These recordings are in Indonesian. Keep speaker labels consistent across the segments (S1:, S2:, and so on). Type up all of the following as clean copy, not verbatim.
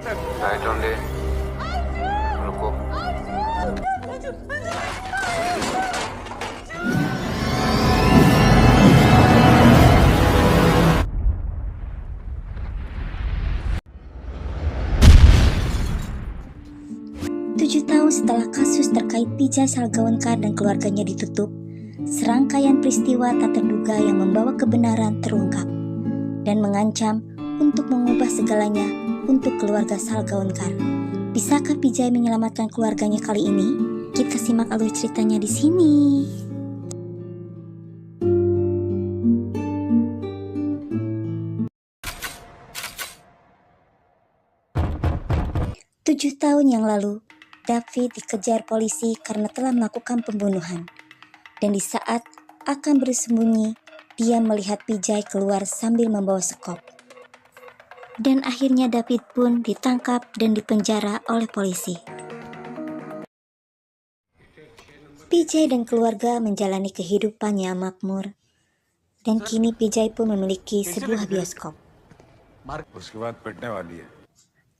S1: Right only रुको
S2: 7 tahun setelah kasus terkait Vijay Salgaonkar dan keluarganya ditutup, serangkaian peristiwa tak terduga yang membawa kebenaran terungkap dan mengancam untuk mengubah segalanya untuk keluarga Salgaonkar. Bisakah Vijay menyelamatkan keluarganya kali ini? Kita simak alur ceritanya di sini. Tujuh tahun yang lalu, David dikejar polisi karena telah melakukan pembunuhan. Dan di saat akan bersembunyi, dia melihat Vijay keluar sambil membawa sekop. Dan akhirnya David pun ditangkap dan dipenjara oleh polisi. Vijay dan keluarga menjalani kehidupan yang makmur. Dan kini Vijay pun memiliki sebuah bioskop.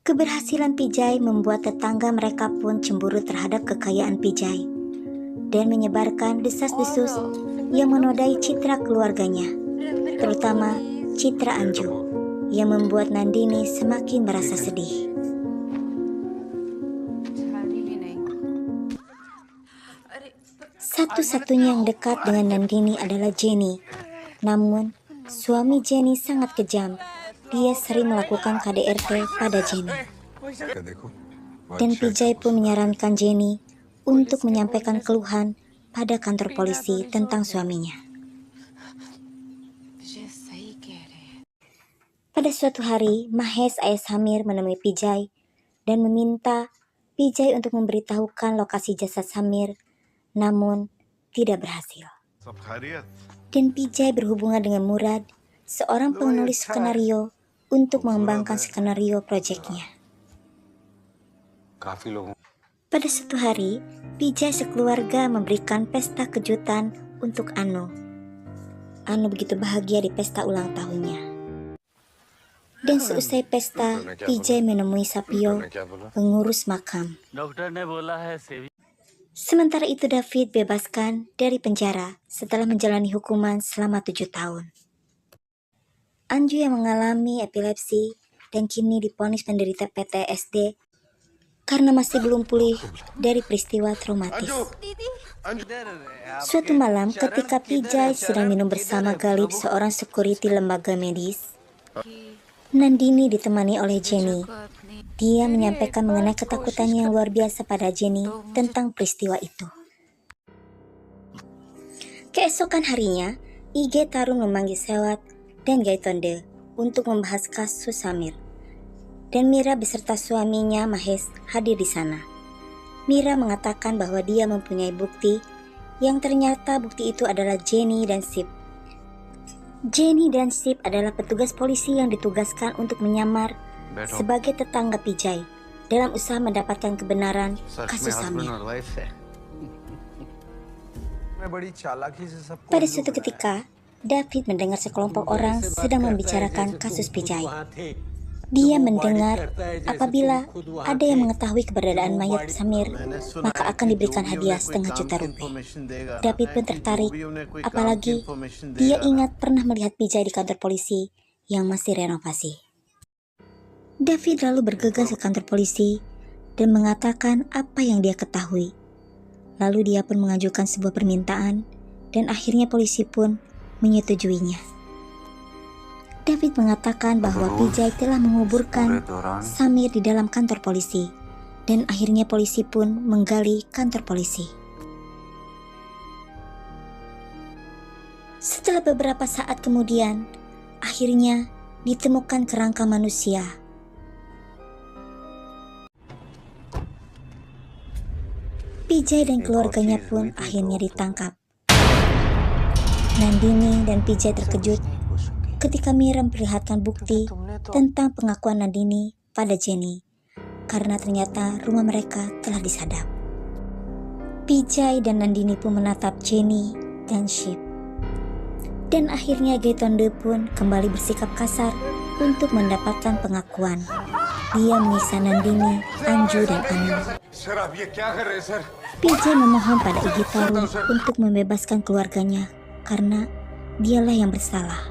S2: Keberhasilan Vijay membuat tetangga mereka pun cemburu terhadap kekayaan Vijay dan menyebarkan desas-desus yang menodai citra keluarganya, terutama citra Anju, yang membuat Nandini semakin merasa sedih. Satu-satunya yang dekat dengan Nandini adalah Jenny. Namun, suami Jenny sangat kejam. Dia sering melakukan KDRT pada Jenny. Dan Vijay pun menyarankan Jenny untuk menyampaikan keluhan pada kantor polisi tentang suaminya. Pada suatu hari, Mahesh ayah Samir menemui Vijay dan meminta Vijay untuk memberitahukan lokasi jasad Samir, namun tidak berhasil. Dan Vijay berhubungan dengan Murad, seorang penulis skenario, untuk mengembangkan skenario proyeknya. Pada suatu hari, Vijay sekeluarga memberikan pesta kejutan untuk Anu. Anu begitu bahagia di pesta ulang tahunnya. Dan seusai pesta, Vijay menemui Sapio, pengurus makam. Sementara itu David bebaskan dari penjara setelah menjalani hukuman selama 7 tahun. Anju yang mengalami epilepsi dan kini divonis penderita PTSD karena masih belum pulih dari peristiwa traumatis. Suatu malam ketika Vijay sedang minum bersama Galip, seorang security lembaga medis, Nandini ditemani oleh Jenny. Dia menyampaikan mengenai ketakutannya yang luar biasa pada Jenny tentang peristiwa itu. Keesokan harinya, IG Tarun memanggil Sewat dan Gaitonde untuk membahas kasus Samir. Dan Mira beserta suaminya Mahesh hadir di sana. Mira mengatakan bahwa dia mempunyai bukti yang ternyata bukti itu adalah Jenny dan Sip. Jenny dan Sip adalah petugas polisi yang ditugaskan untuk menyamar sebagai tetangga Vijay dalam usaha mendapatkan kebenaran kasus Samir. Pada suatu ketika, David mendengar sekelompok orang sedang membicarakan kasus Vijay. Dia mendengar apabila ada yang mengetahui keberadaan mayat Samir, maka akan diberikan hadiah $500,000. David pun tertarik, apalagi dia ingat pernah melihat Vijay di kantor polisi yang masih renovasi. David lalu bergegas ke kantor polisi dan mengatakan apa yang dia ketahui. Lalu dia pun mengajukan sebuah permintaan dan akhirnya polisi pun menyetujuinya. David mengatakan bahwa Vijay telah menguburkan Samir di dalam kantor polisi dan akhirnya polisi pun menggali kantor polisi. Setelah beberapa saat kemudian, akhirnya ditemukan kerangka manusia. Vijay dan keluarganya pun akhirnya ditangkap. Nandini dan Vijay terkejut ketika Mira memperlihatkan bukti tentang pengakuan Nandini pada Jenny, karena ternyata rumah mereka telah disadap. Vijay dan Nandini pun menatap Jenny dan Ship. Dan akhirnya Gaitonde pun kembali bersikap kasar untuk mendapatkan pengakuan. dia menyiksa Nandini, Anju, dan Anu.
S3: Sir आप ये क्या कर रहे हैं sir
S2: Vijay memohon pada Iggy Tarun untuk membebaskan keluarganya karena dialah yang bersalah.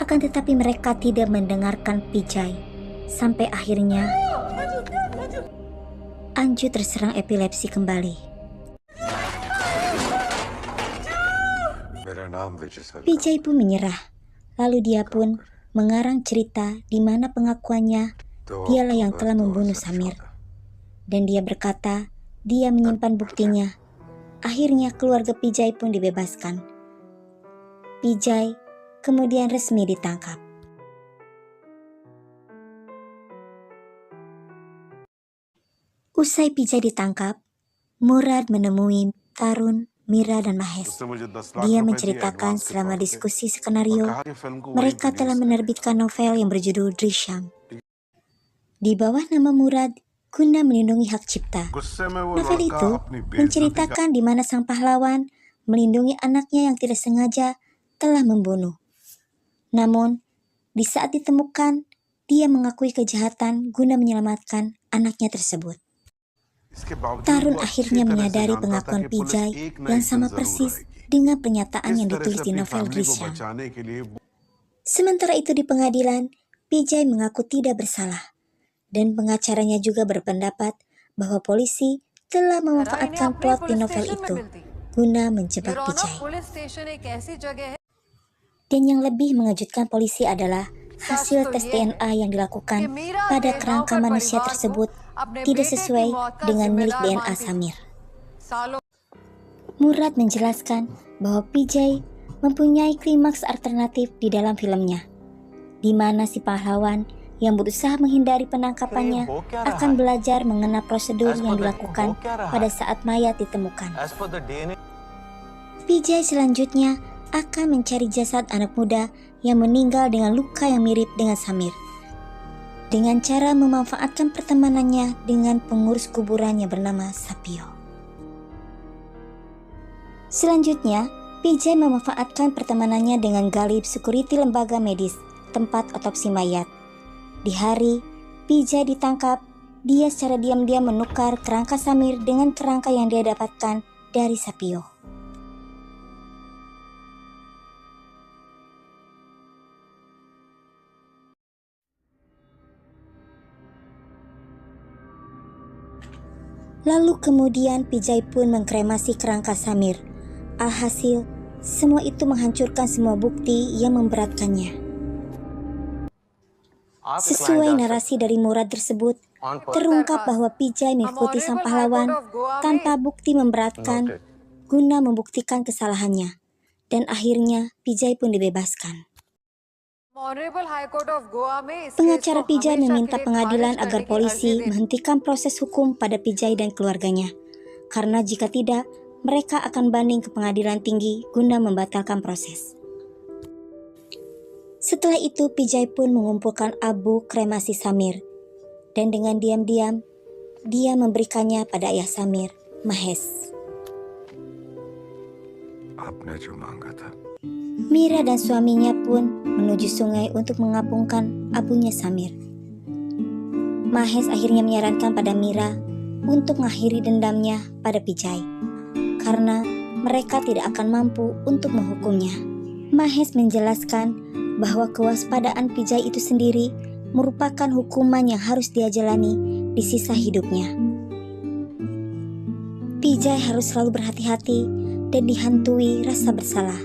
S2: Akan tetapi mereka tidak mendengarkan Vijay. Sampai akhirnya Anju terserang epilepsi kembali.
S3: मेरा नाम विजय sir
S2: Vijay pun menyerah. Lalu dia pun mengarang cerita di mana pengakuannya dialah yang telah membunuh Samir. Dan dia berkata dia menyimpan buktinya. Akhirnya keluarga Vijay pun dibebaskan. Vijay kemudian resmi ditangkap. Usai Vijay ditangkap, Murad menemui Tarun, Mira, dan Mahesh. Dia menceritakan selama diskusi skenario, mereka telah menerbitkan novel yang berjudul Drishyam. Di bawah nama Murad, guna melindungi hak cipta. Novel itu menceritakan di mana sang pahlawan melindungi anaknya yang tidak sengaja telah membunuh. Namun, di saat ditemukan, dia mengakui kejahatan guna menyelamatkan anaknya tersebut. Tarun akhirnya menyadari pengakuan Vijay yang sama persis dengan pernyataan yang ditulis di novel Drishyam. Sementara itu di pengadilan, Vijay mengaku tidak bersalah. Dan pengacaranya juga berpendapat bahwa polisi telah memanfaatkan plot di novel itu guna menjebak Vijay. Dan yang lebih mengejutkan polisi adalah hasil tes DNA yang dilakukan pada kerangka manusia tersebut tidak sesuai dengan milik DNA Samir. Murad menjelaskan bahwa Vijay mempunyai klimaks alternatif di dalam filmnya, di mana si pahlawan yang berusaha menghindari penangkapannya akan belajar mengenai prosedur yang dilakukan pada saat mayat ditemukan. Vijay selanjutnya akan mencari jasad anak muda yang meninggal dengan luka yang mirip dengan Samir, dengan cara memanfaatkan pertemanannya dengan pengurus kuburan yang bernama Sapio. Selanjutnya, Vijay memanfaatkan pertemanannya dengan Galib, security lembaga medis, tempat otopsi mayat. Di hari Vijay ditangkap, dia secara diam-diam menukar kerangka Samir dengan kerangka yang dia dapatkan dari Sapio. Lalu kemudian Vijay pun mengkremasi kerangka Samir. Alhasil, semua itu menghancurkan semua bukti yang memberatkannya. Sesuai narasi dari Murad tersebut, terungkap bahwa Vijay mengikuti sang pahlawan tanpa bukti memberatkan guna membuktikan kesalahannya. Dan akhirnya Vijay pun dibebaskan. Pengacara Vijay meminta pengadilan agar polisi menghentikan proses hukum pada Vijay dan keluarganya. Karena jika tidak, mereka akan banding ke pengadilan tinggi guna membatalkan proses. Setelah itu, Vijay pun mengumpulkan abu kremasi Samir. Dan dengan diam-diam, dia memberikannya pada ayah Samir, Mahesh. Mira dan suaminya pun menuju sungai untuk mengapungkan abunya Samir. Mahesh akhirnya menyarankan pada Mira untuk mengakhiri dendamnya pada Vijay, karena mereka tidak akan mampu untuk menghukumnya. Mahesh menjelaskan bahwa kewaspadaan Vijay itu sendiri merupakan hukuman yang harus dia jalani di sisa hidupnya. Vijay harus selalu berhati-hati dan dihantui rasa bersalah.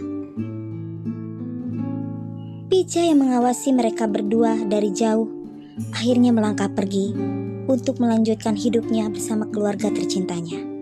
S2: Vijay yang mengawasi mereka berdua dari jauh akhirnya melangkah pergi untuk melanjutkan hidupnya bersama keluarga tercintanya.